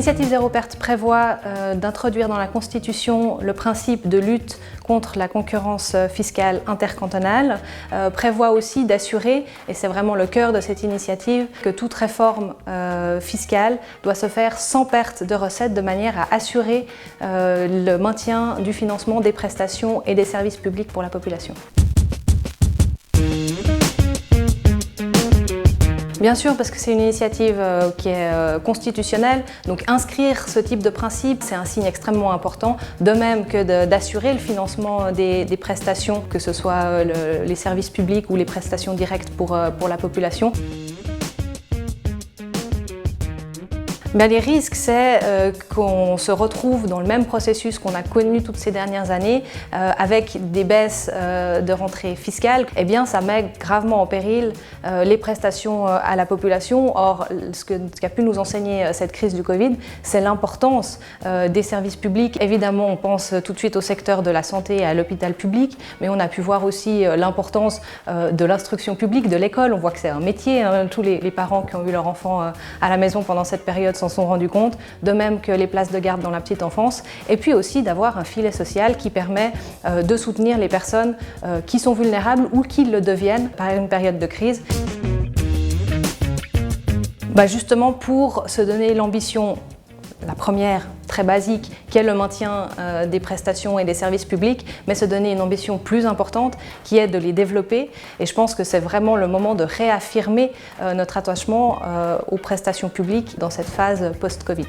L'initiative Zéro Perte prévoit d'introduire dans la Constitution le principe de lutte contre la concurrence fiscale intercantonale, prévoit aussi d'assurer, et c'est vraiment le cœur de cette initiative, que toute réforme fiscale doit se faire sans perte de recettes de manière à assurer le maintien du financement des prestations et des services publics pour la population. Bien sûr, parce que c'est une initiative qui est constitutionnelle, donc inscrire ce type de principe, c'est un signe extrêmement important, de même que d'assurer le financement des prestations, que ce soit les services publics ou les prestations directes pour la population. Bien, les risques, c'est qu'on se retrouve dans le même processus qu'on a connu toutes ces dernières années, avec des baisses de rentrées fiscales. Eh bien, ça met gravement en péril les prestations à la population. Or, ce qu'a pu nous enseigner cette crise du Covid, c'est l'importance des services publics. Évidemment, on pense tout de suite au secteur de la santé et à l'hôpital public, mais on a pu voir aussi l'importance de l'instruction publique, de l'école. On voit que c'est un métier, hein. Tous les parents qui ont eu leur enfant à la maison pendant cette période s'en sont rendus compte, de même que les places de garde dans la petite enfance, et puis aussi d'avoir un filet social qui permet de soutenir les personnes qui sont vulnérables ou qui le deviennent par une période de crise. Justement pour se donner l'ambition, la première, très basique, qui est le maintien des prestations et des services publics, mais se donner une ambition plus importante qui est de les développer. Et je pense que c'est vraiment le moment de réaffirmer notre attachement aux prestations publiques dans cette phase post-Covid.